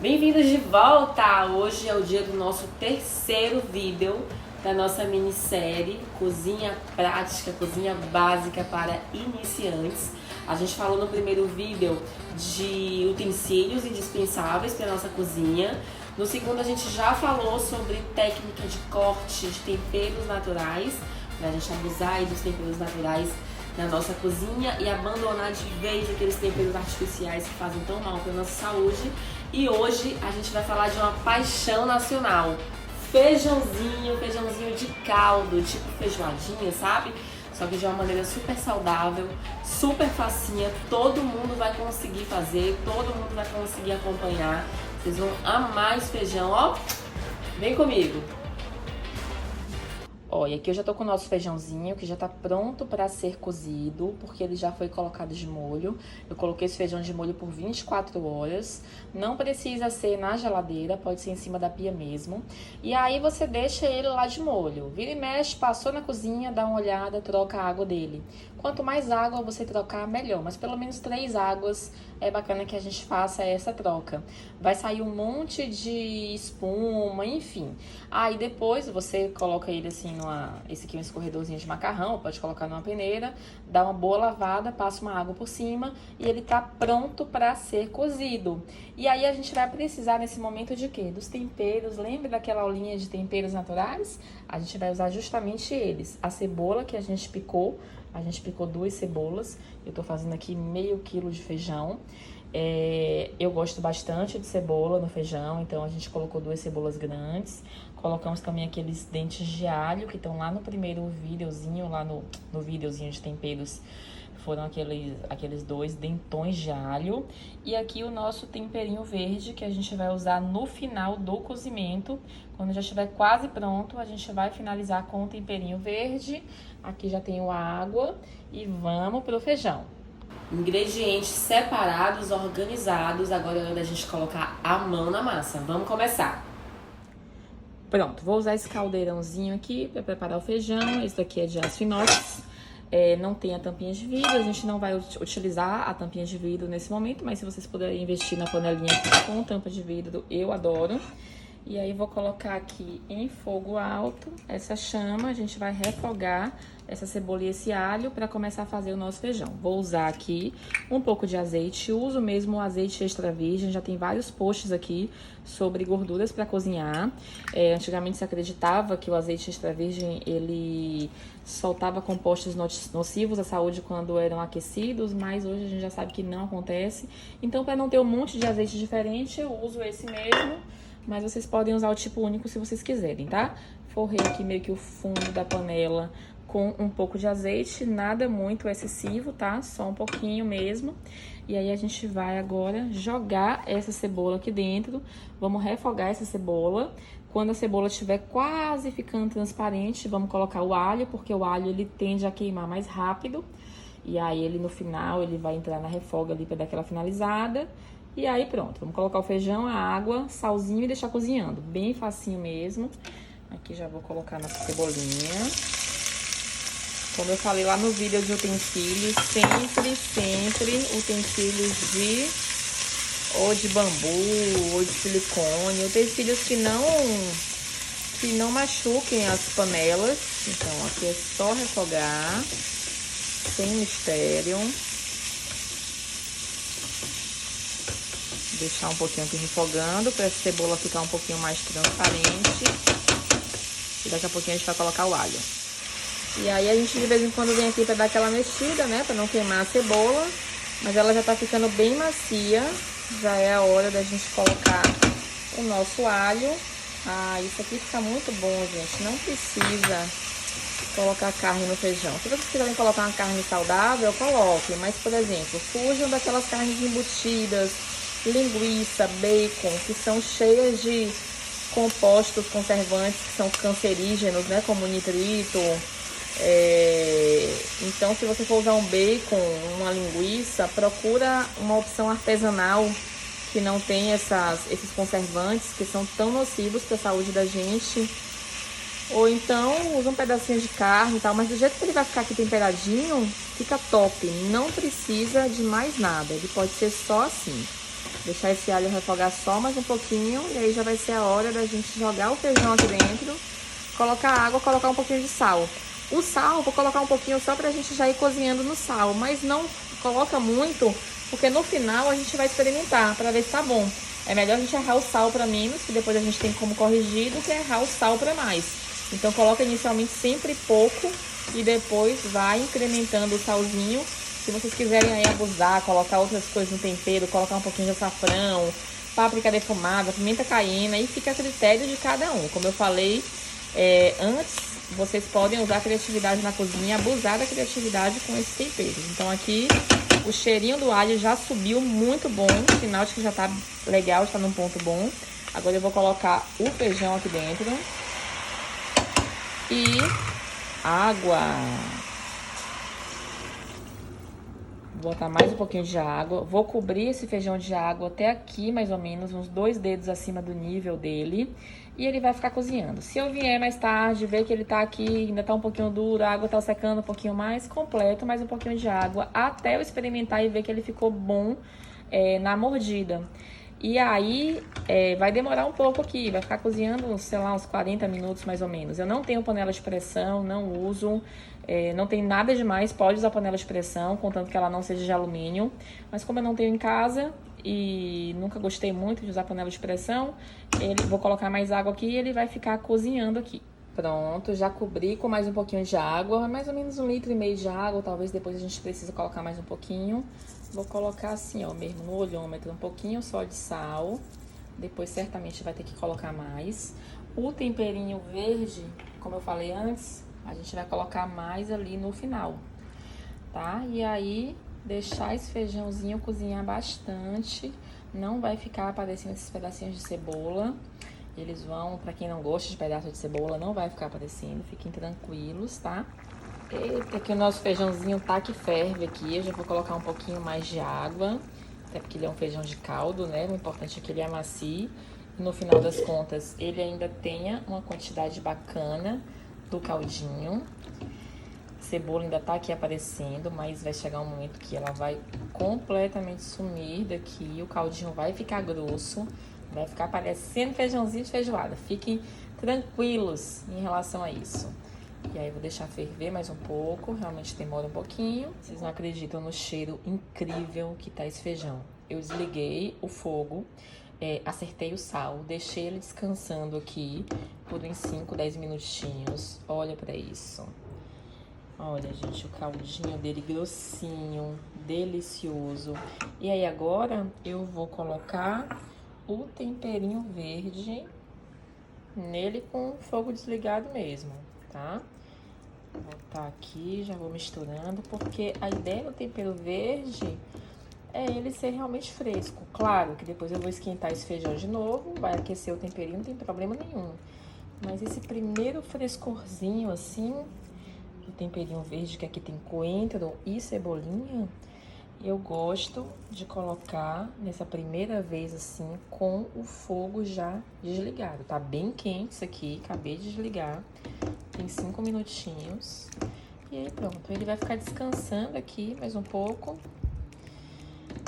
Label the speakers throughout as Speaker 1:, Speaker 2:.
Speaker 1: Bem-vindos de volta! Hoje é o dia do nosso terceiro vídeo da nossa minissérie Cozinha Prática, Cozinha Básica para Iniciantes. A gente falou no primeiro vídeo de utensílios indispensáveis para a nossa cozinha. No segundo a gente já falou sobre técnica de corte de temperos naturais, para a gente abusar aí dos temperos naturais na nossa cozinha e abandonar de vez aqueles temperos artificiais que fazem tão mal para a nossa saúde. E hoje a gente vai falar de uma paixão nacional, feijãozinho de caldo, tipo feijoadinha, sabe? Só que de uma maneira super saudável, super facinha, todo mundo vai conseguir fazer, todo mundo vai conseguir acompanhar. Vocês vão amar esse feijão, ó. Vem comigo! Ó, e aqui eu já tô com o nosso feijãozinho, que já tá pronto para ser cozido, porque ele já foi colocado de molho. Eu coloquei esse feijão de molho por 24 horas. Não precisa ser na geladeira, pode ser em cima da pia mesmo. E aí você deixa ele lá de molho. Vira e mexe, passou na cozinha, dá uma olhada, troca a água dele. Quanto mais água você trocar, melhor. Mas pelo menos 3 águas é bacana que a gente faça essa troca. Vai sair um monte de espuma, enfim. Aí depois você coloca ele assim, esse aqui é um escorredorzinho de macarrão, pode colocar numa peneira, dá uma boa lavada, passa uma água por cima e ele tá pronto para ser cozido. E aí a gente vai precisar nesse momento de quê? Dos temperos. Lembra daquela aulinha de temperos naturais? A gente vai usar justamente eles. A cebola que a gente picou 2 cebolas. Eu tô fazendo aqui meio quilo de feijão. Eu gosto bastante de cebola no feijão, então a gente colocou 2 cebolas grandes. Colocamos também aqueles dentes de alho que estão lá no primeiro videozinho, lá no videozinho de temperos. Foram aqueles 2 dentões de alho. E aqui o nosso temperinho verde, que a gente vai usar no final do cozimento. Quando já estiver quase pronto, a gente vai finalizar com o temperinho verde. Aqui já tenho a água e vamos pro feijão. Ingredientes separados, organizados. Agora é hora da gente colocar a mão na massa. Vamos começar. Pronto, vou usar esse caldeirãozinho aqui para preparar o feijão. Esse daqui é de aço inox. Não tem a tampinha de vidro, a gente não vai utilizar a tampinha de vidro nesse momento, mas se vocês puderem investir na panelinha com tampa de vidro, eu adoro. E aí vou colocar aqui em fogo alto essa chama, a gente vai refogar essa cebola e esse alho para começar a fazer o nosso feijão. Vou usar aqui um pouco de azeite, uso mesmo o azeite extra virgem, já tem vários posts aqui sobre gorduras para cozinhar. Antigamente se acreditava que o azeite extra virgem, ele soltava compostos nocivos à saúde quando eram aquecidos, mas hoje a gente já sabe que não acontece. Então, para não ter um monte de azeite diferente, eu uso esse mesmo. Mas vocês podem usar o tipo único se vocês quiserem, tá? Forrei aqui meio que o fundo da panela com um pouco de azeite, nada muito excessivo, tá? Só um pouquinho mesmo. E aí a gente vai agora jogar essa cebola aqui dentro. Vamos refogar essa cebola. Quando a cebola estiver quase ficando transparente, vamos colocar o alho, porque o alho ele tende a queimar mais rápido. E aí ele no final, ele vai entrar na refoga ali para dar aquela finalizada. E aí pronto, vamos colocar o feijão, a água, salzinho e deixar cozinhando. Bem facinho mesmo. Aqui já vou colocar nossa cebolinha. Como eu falei lá no vídeo de utensílios, sempre utensílios de bambu ou de silicone. Utensílios que não machuquem as panelas. Então aqui é só refogar, sem mistério. Deixar um pouquinho aqui refogando para a cebola ficar um pouquinho mais transparente. E daqui a pouquinho a gente vai colocar o alho. E aí a gente de vez em quando vem aqui para dar aquela mexida, né? Para não queimar a cebola. Mas ela já tá ficando bem macia. Já é a hora da gente colocar o nosso alho. Ah, isso aqui fica muito bom, gente. Não precisa colocar carne no feijão. Se vocês quiserem colocar uma carne saudável, coloquem. Mas, por exemplo, fujam daquelas carnes embutidas, linguiça, bacon, que são cheias de compostos conservantes que são cancerígenos, né, como nitrito. Então, se você for usar um bacon, uma linguiça, procura uma opção artesanal que não tem esses conservantes que são tão nocivos para a saúde da gente. Ou então usa um pedacinho de carne e tal, mas do jeito que ele vai ficar aqui temperadinho, fica top. Não precisa de mais nada, ele pode ser só assim. Deixar esse alho refogar só mais um pouquinho. E aí já vai ser a hora da gente jogar o feijão aqui dentro. Colocar água, colocar um pouquinho de sal. O sal, vou colocar um pouquinho só pra gente já ir cozinhando no sal. Mas não coloca muito, porque no final a gente vai experimentar pra ver se tá bom. É melhor a gente errar o sal pra menos, que depois a gente tem como corrigir, do que errar o sal pra mais. Então coloca inicialmente sempre pouco e depois vai incrementando o salzinho. Se vocês quiserem aí abusar, colocar outras coisas no tempero, colocar um pouquinho de açafrão, páprica defumada, pimenta caiena, aí fica a critério de cada um. Como eu falei antes, vocês podem usar a criatividade na cozinha, abusar da criatividade com esses temperos. Então aqui o cheirinho do alho já subiu muito bom, sinal de que já tá legal, está num ponto bom. Agora eu vou colocar o feijão aqui dentro e água. Vou botar mais um pouquinho de água. Vou cobrir esse feijão de água até aqui, mais ou menos, uns 2 dedos acima do nível dele. E ele vai ficar cozinhando. Se eu vier mais tarde, ver que ele tá aqui, ainda tá um pouquinho duro, a água tá secando um pouquinho mais, completo mais um pouquinho de água, até eu experimentar e ver que ele ficou bom na mordida. E aí, vai demorar um pouco aqui, vai ficar cozinhando, sei lá, uns 40 minutos mais ou menos. Eu não tenho panela de pressão, não uso, não tem nada demais, pode usar panela de pressão, contanto que ela não seja de alumínio. Mas como eu não tenho em casa e nunca gostei muito de usar panela de pressão, vou colocar mais água aqui e ele vai ficar cozinhando aqui. Pronto, já cobri com mais um pouquinho de água, mais ou menos 1,5 litro de água, talvez depois a gente precise colocar mais um pouquinho. Vou colocar assim, ó, mesmo no olhômetro, um pouquinho só de sal. Depois certamente vai ter que colocar mais. O temperinho verde, como eu falei antes, a gente vai colocar mais ali no final, tá? E aí, deixar esse feijãozinho cozinhar bastante. Não vai ficar aparecendo esses pedacinhos de cebola. Eles vão, pra quem não gosta de pedaço de cebola, não vai ficar aparecendo. Fiquem tranquilos, tá? Eita, que o nosso feijãozinho tá que ferve aqui. Eu já vou colocar um pouquinho mais de água, até porque ele é um feijão de caldo, né? O importante é que ele amacie. E no final das contas, ele ainda tenha uma quantidade bacana do caldinho. A cebola ainda tá aqui aparecendo, mas vai chegar um momento que ela vai completamente sumir daqui. O caldinho vai ficar grosso, vai ficar parecendo feijãozinho de feijoada. Fiquem tranquilos em relação a isso. E aí, vou deixar ferver mais um pouco, realmente demora um pouquinho. Vocês não acreditam no cheiro incrível que tá esse feijão. Eu desliguei o fogo, acertei o sal, deixei ele descansando aqui por uns 5, 10 minutinhos. Olha pra isso. Olha, gente, o caldinho dele grossinho, delicioso. E aí, agora eu vou colocar o temperinho verde nele com o fogo desligado mesmo, tá? Vou botar aqui, já vou misturando, porque a ideia do tempero verde é ele ser realmente fresco. Claro que depois eu vou esquentar esse feijão de novo, vai aquecer o temperinho, não tem problema nenhum. Mas esse primeiro frescorzinho assim, do temperinho verde, que aqui tem coentro e cebolinha, eu gosto de colocar nessa primeira vez assim, com o fogo já desligado. Tá bem quente isso aqui, acabei de desligar. Tem 5 minutinhos. E aí pronto, ele vai ficar descansando aqui mais um pouco.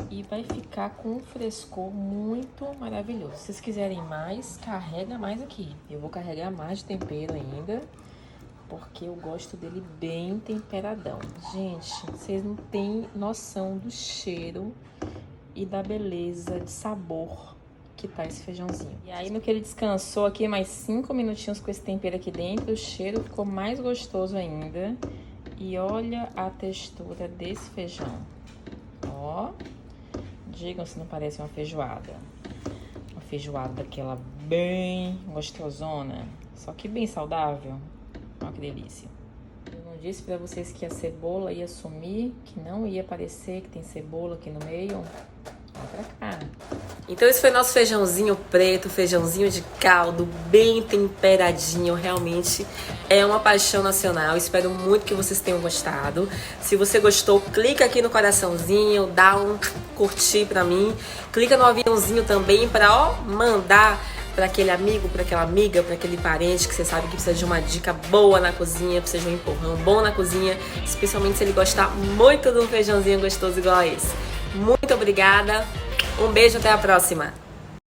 Speaker 1: E vai ficar com um frescor muito maravilhoso. Se vocês quiserem mais, carrega mais aqui. Eu vou carregar mais de tempero ainda, porque eu gosto dele bem temperadão. Gente, vocês não têm noção do cheiro e da beleza de sabor que tá esse feijãozinho. E aí, no que ele descansou aqui, mais 5 minutinhos com esse tempero aqui dentro, o cheiro ficou mais gostoso ainda. E olha a textura desse feijão. Ó, digam se não parece uma feijoada. Uma feijoada daquela bem gostosona, só que bem saudável. Olha que delícia. Eu não disse pra vocês que a cebola ia sumir, que não ia aparecer que tem cebola aqui no meio? Olha pra cá. Então esse foi nosso feijãozinho preto, feijãozinho de caldo, bem temperadinho. Realmente é uma paixão nacional. Espero muito que vocês tenham gostado. Se você gostou, clica aqui no coraçãozinho, dá um curtir pra mim. Clica no aviãozinho também pra, ó, mandar para aquele amigo, para aquela amiga, para aquele parente que você sabe que precisa de uma dica boa na cozinha, precisa de um empurrão bom na cozinha, especialmente se ele gostar muito de um feijãozinho gostoso igual a esse. Muito obrigada,
Speaker 2: Um beijo, até a próxima!